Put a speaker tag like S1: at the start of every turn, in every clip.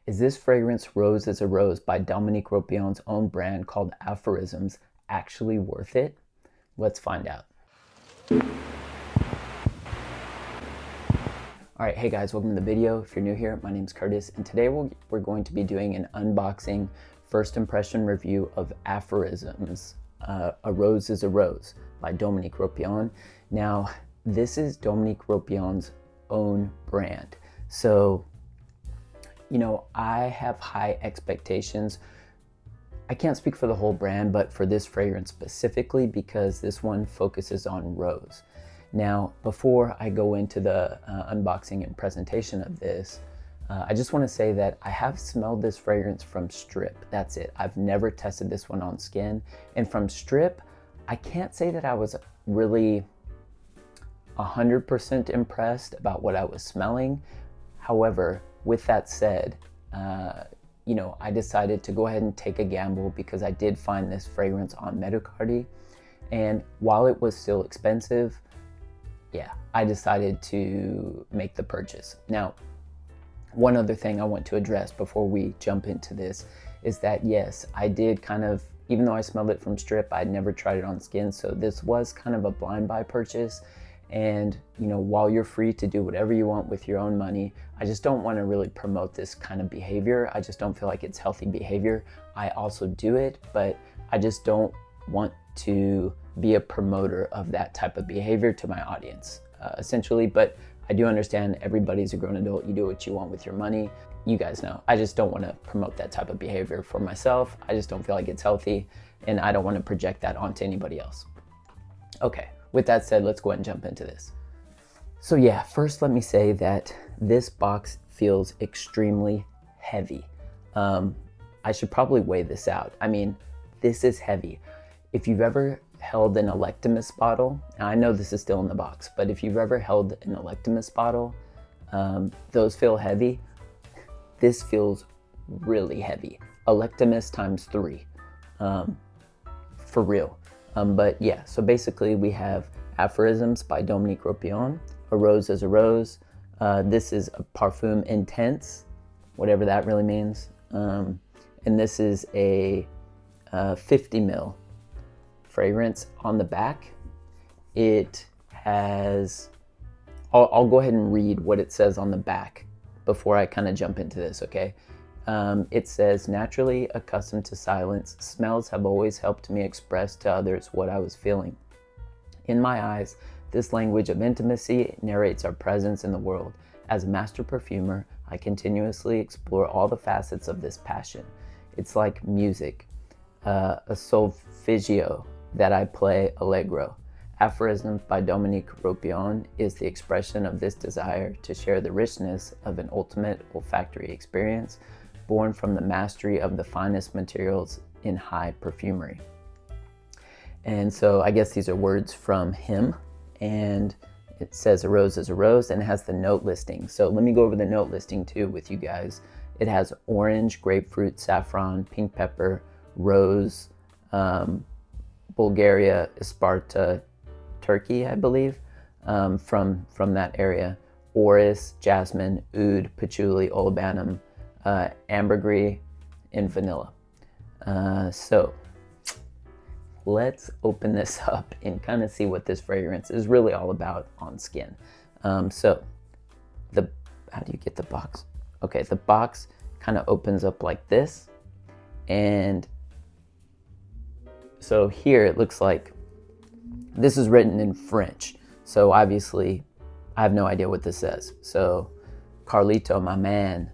S1: Is this fragrance Rose is a Rose by Dominique Ropion's own brand called Aphorismes actually worth it? Let's find out. Alright, hey guys, welcome to the video. If you're new here, my name's Curtis, and today we're going to be doing an unboxing first impression review of Aphorismes, A Rose is a Rose by Dominique Ropion. Now, this is Dominique Ropion's own brand. So, you know, I have high expectations. I can't speak for the whole brand, but for this fragrance specifically, because this one focuses on rose. Now, before I go into the unboxing and presentation of this, I just want to say that I have smelled this fragrance from strip. That's it. I've never tested this one on skin. And from strip, I can't say that I was really 100% impressed about what I was smelling. However, with that said, you know, I decided to go ahead and take a gamble because I did find this fragrance on Medicardi. And while it was still expensive, yeah, I decided to make the purchase. Now, one other thing I want to address before we jump into this is that yes, I did kind of, even though I smelled it from strip, I'd never tried it on skin. So this was kind of a blind buy purchase. And, you know, while you're free to do whatever you want with your own money, I just don't want to really promote this kind of behavior. I just don't feel like it's healthy behavior. I also do it, but I just don't want to be a promoter of that type of behavior to my audience, essentially. But I do understand everybody's a grown adult. You do what you want with your money. You guys know. I just don't want to promote that type of behavior for myself. I just don't feel like it's healthy, and I don't want to project that onto anybody else. Okay. With that said, let's go ahead and jump into this. So yeah, first let me say that this box feels extremely heavy. I should probably weigh this out. I mean, this is heavy. If you've ever held an Electimus bottle, and I know this is still in the box, but if you've ever held an Electimus bottle, those feel heavy. This feels really heavy. Electimus times 3, for real. But yeah, so basically we have Aphorismes by Dominique Ropion, A Rose is a Rose. This is a Parfum Intense, whatever that really means. And this is a 50 ml fragrance. On the back, it has, I'll go ahead and read what it says on the back before I kind of jump into this, okay? It says, naturally accustomed to silence, smells have always helped me express to others what I was feeling. In my eyes, this language of intimacy narrates our presence in the world. As a master perfumer, I continuously explore all the facets of this passion. It's like music, a solfeggio that I play allegro. Aphorisms by Dominique Ropion is the expression of this desire to share the richness of an ultimate olfactory experience born from the mastery of the finest materials in high perfumery. And so I guess these are words from him, and it says a rose is a rose, and it has the note listing. So let me go over the note listing too with you guys. It has orange, grapefruit, saffron, pink pepper, rose, Bulgaria, Isparta, Turkey, I believe, from that area, orris, jasmine, oud, patchouli, olibanum, ambergris, and vanilla. So let's open this up and kind of see what this fragrance is really all about on skin. So how do you get the box? Okay, the box kind of opens up like this. And so here it looks like this is written in French. So obviously I have no idea what this says. So Carlito, my man,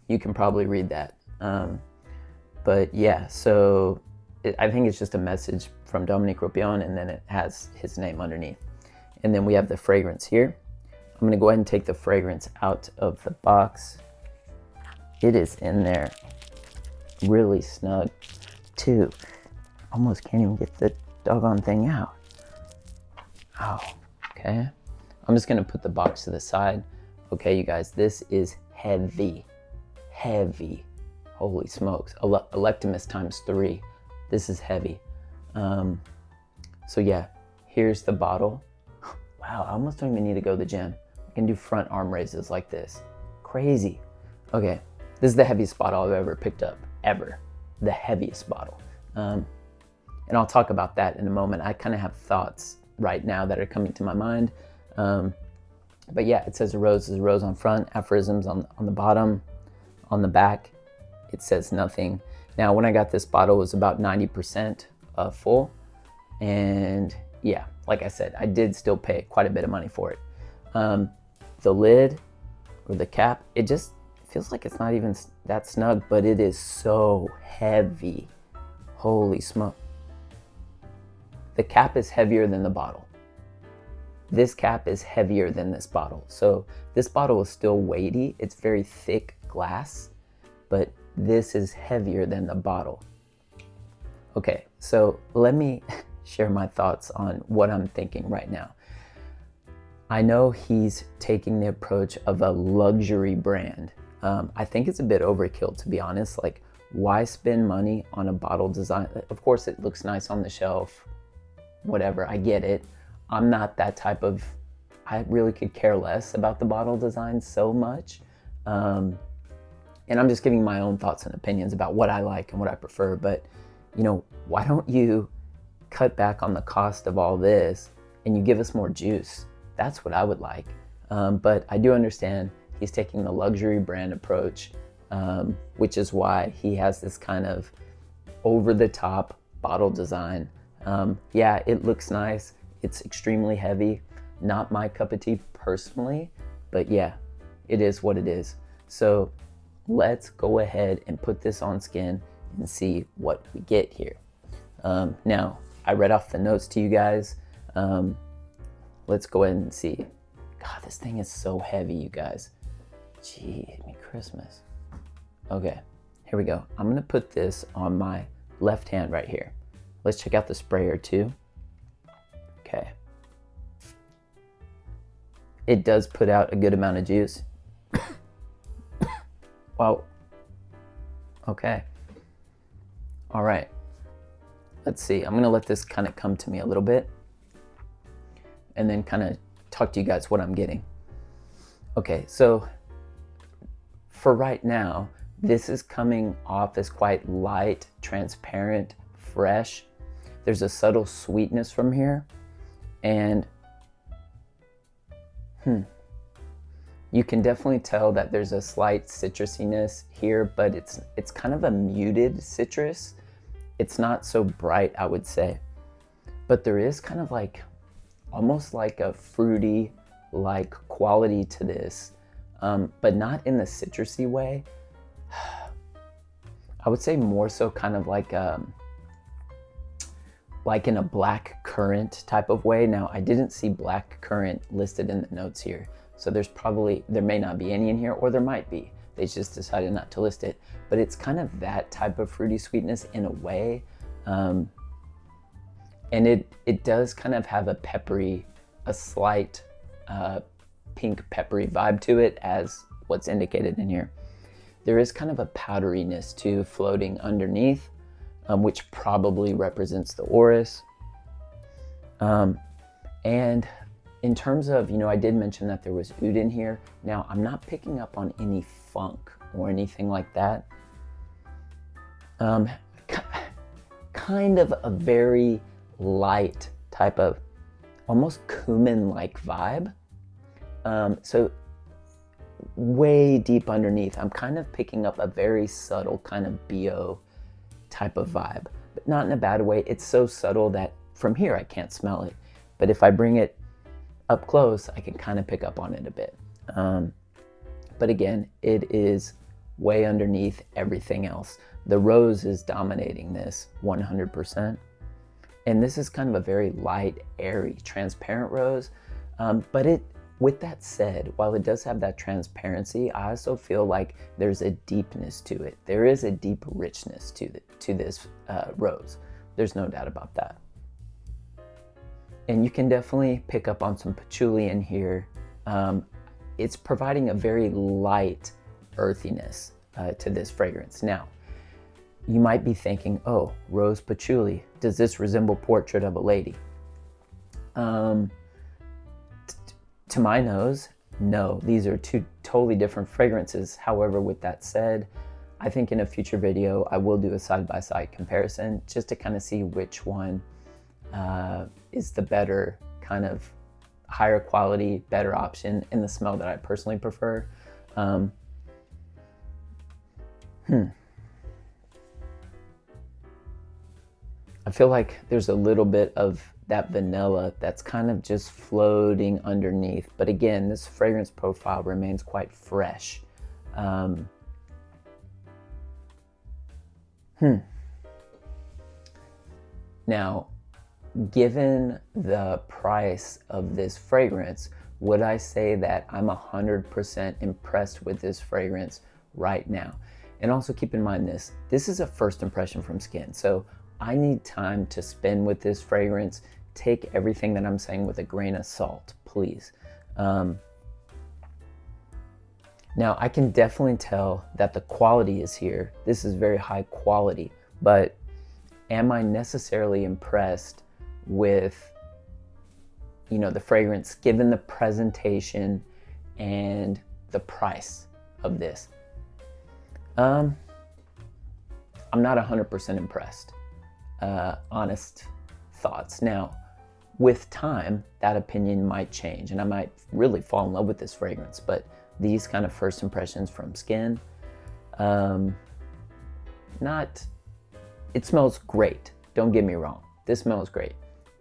S1: you can probably read that. But yeah, so I think it's just a message from Dominique Ropion, and then it has his name underneath. And then we have the fragrance here. I'm gonna go ahead and take the fragrance out of the box. It is in there really snug too. Almost can't even get the doggone thing out. Oh, okay. I'm just gonna put the box to the side. Okay, you guys, this is heavy. Heavy. Holy smokes. Electimus times 3. This is heavy. So yeah, here's the bottle. Wow, I almost don't even need to go to the gym. I can do front arm raises like this. Crazy. Okay, this is the heaviest bottle I've ever picked up, ever. The heaviest bottle. And I'll talk about that in a moment. I kind of have thoughts right now that are coming to my mind. But yeah, it says a rose is a rose on front, aphorisms on the bottom. On the back, it says nothing. Now, when I got this bottle, it was about 90% full. And yeah, like I said, I did still pay quite a bit of money for it. The lid or the cap, it just feels like it's not even that snug, but it is so heavy. Holy smoke. The cap is heavier than the bottle. This cap is heavier than this bottle. So this bottle is still weighty. It's very thick glass, but this is heavier than the bottle. Okay, so let me share my thoughts on what I'm thinking right now. I know he's taking the approach of a luxury brand. I think it's a bit overkill, to be honest. Like, why spend money on a bottle design? Of course, it looks nice on the shelf, whatever, I get it. I'm not that type of, I really could care less about the bottle design so much. And I'm just giving my own thoughts and opinions about what I like and what I prefer. But, you know, why don't you cut back on the cost of all this and you give us more juice? That's what I would like. But I do understand he's taking the luxury brand approach, which is why he has this kind of over-the-top bottle design. Yeah, it looks nice. It's extremely heavy. Not my cup of tea personally, but yeah, it is what it is. So let's go ahead and put this on skin and see what we get here. Now, I read off the notes to you guys. Let's go ahead and see. God, this thing is so heavy, you guys. Gee, hit me Christmas. Okay, here we go. I'm gonna put this on my left hand right here. Let's check out the sprayer too. Okay. It does put out a good amount of juice. Wow. Okay. All right. Let's see. I'm gonna let this kind of come to me a little bit and then kind of talk to you guys what I'm getting. Okay, so for right now, this is coming off as quite light, transparent, fresh. There's a subtle sweetness from here, and you can definitely tell that there's a slight citrusiness here, but it's kind of a muted citrus. It's not so bright, I would say, but there is kind of like almost like a fruity like quality to this, but not in the citrusy way. I would say more so kind of like in a black currant type of way. Now, I didn't see black currant listed in the notes here, so there may not be any in here, or there might be. They just decided not to list it, but it's kind of that type of fruity sweetness in a way. And it does kind of have a slight pink peppery vibe to it, as what's indicated in here. There is kind of a powderiness too floating underneath, which probably represents the orris. And in terms of, I did mention that there was oud in here. Now, I'm not picking up on any funk or anything like that. Kind of a very light type of almost cumin-like vibe. So way deep underneath, I'm kind of picking up a very subtle kind of BO type of vibe, but not in a bad way. It's so subtle that from here I can't smell it, but if I bring it up close, I can kind of pick up on it a bit. But again, it is way underneath everything else. The rose is dominating this 100%. And this is kind of a very light, airy, transparent rose. But with that said, while it does have that transparency, I also feel like there's a deepness to it. There is a deep richness to this rose. There's no doubt about that. And you can definitely pick up on some patchouli in here. It's providing a very light earthiness to this fragrance. Now, you might be thinking, oh, rose patchouli, does this resemble Portrait of a Lady? To my nose, no, these are two totally different fragrances. However, with that said, I think in a future video, I will do a side-by-side comparison just to kind of see which one is the better kind of higher quality, better option in the smell that I personally prefer. I feel like there's a little bit of that vanilla that's kind of just floating underneath. But again, this fragrance profile remains quite fresh. Now, given the price of this fragrance, would I say that I'm 100% impressed with this fragrance right now? And also keep in mind this is a first impression from skin. So I need time to spend with this fragrance. Take everything that I'm saying with a grain of salt, please. Now, I can definitely tell that the quality is here. This is very high quality, but am I necessarily impressed with, you know, the fragrance given the presentation and the price of this? I'm not 100% impressed. Honest thoughts. Now, with time, that opinion might change and I might really fall in love with this fragrance, but these kind of first impressions from skin, it smells great. Don't get me wrong. This smells great,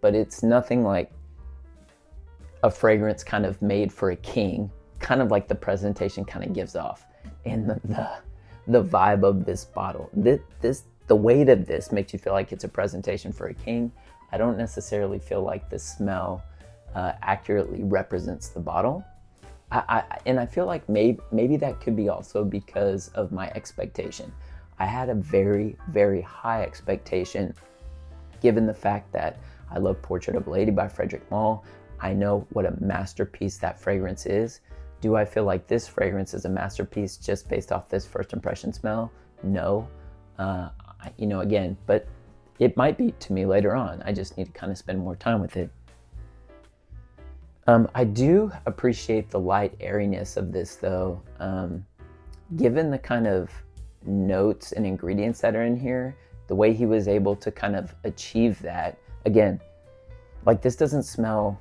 S1: but it's nothing like a fragrance kind of made for a king, kind of like the presentation kind of gives off. And the vibe of this bottle, the weight of this makes you feel like it's a presentation for a king. I don't necessarily feel like the smell accurately represents the bottle. And I feel like maybe that could be also because of my expectation. I had a very, very high expectation given the fact that I love Portrait of a Lady by Frederic Malle. I know what a masterpiece that fragrance is. Do I feel like this fragrance is a masterpiece just based off this first impression smell? No. You know, again, but it might be to me later on. I just need to kind of spend more time with it. I do appreciate the light airiness of this though. Given the kind of notes and ingredients that are in here, the way he was able to kind of achieve that, again, like this doesn't smell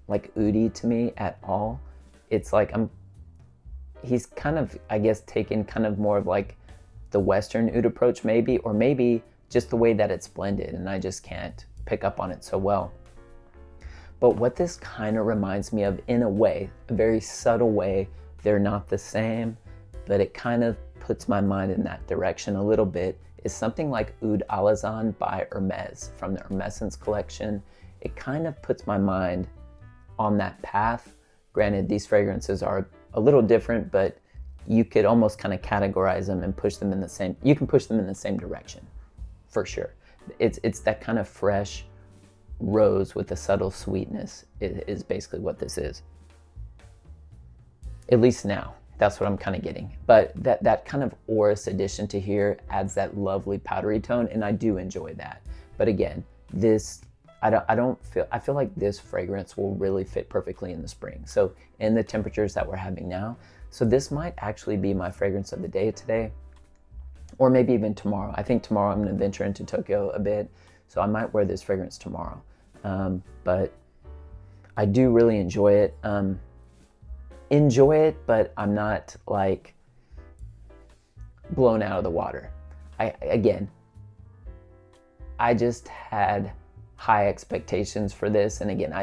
S1: like oudi to me at all. It's like he's kind of, I guess, taken kind of more of like the Western oud approach maybe, or maybe just the way that it's blended and I just can't pick up on it so well. But what this kind of reminds me of in a way, a very subtle way, they're not the same, but it kind of puts my mind in that direction a little bit, is something like Oud Alazan by Hermes from the Hermescence collection. It kind of puts my mind on that path. Granted, these fragrances are a little different, but you could almost kind of categorize them and push them in the same, you can push them in the same direction, for sure. It's that kind of fresh rose with a subtle sweetness is basically what this is. At least now, that's what I'm kind of getting. But that kind of orris addition to here adds that lovely powdery tone, and I do enjoy that. But again, this, I feel like this fragrance will really fit perfectly in the spring. So in the temperatures that we're having now, so this might actually be my fragrance of the day today, or maybe even tomorrow. I think tomorrow I'm going to venture into Tokyo a bit, so I might wear this fragrance tomorrow. But I do really enjoy it. But I'm not like blown out of the water. I just had high expectations for this, and again,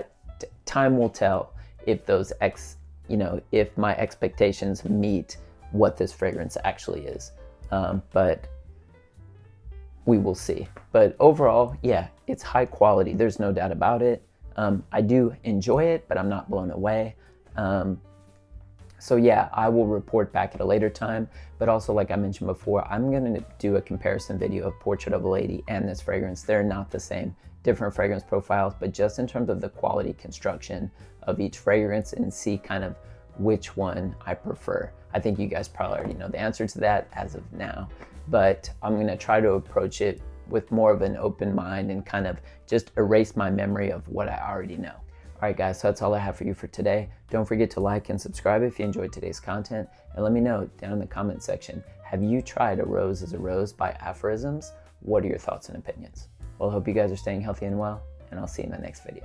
S1: time will tell if those if my expectations meet what this fragrance actually is. But we will see. But overall, yeah, it's high quality. There's no doubt about it. I do enjoy it, but I'm not blown away. So yeah, I will report back at a later time. But also, like I mentioned before, I'm going to do a comparison video of Portrait of a Lady and this fragrance. They're not the same, different fragrance profiles, but just in terms of the quality construction of each fragrance, and see kind of which one I prefer. I think you guys probably already know the answer to that as of now, but I'm going to try to approach it with more of an open mind and kind of just erase my memory of what I already know. All right, guys, so that's all I have for you for today. Don't forget to like and subscribe if you enjoyed today's content. And let me know down in the comment section, have you tried A Rose is a Rose by Aphorismes? What are your thoughts and opinions? Well, I hope you guys are staying healthy and well, and I'll see you in the next video.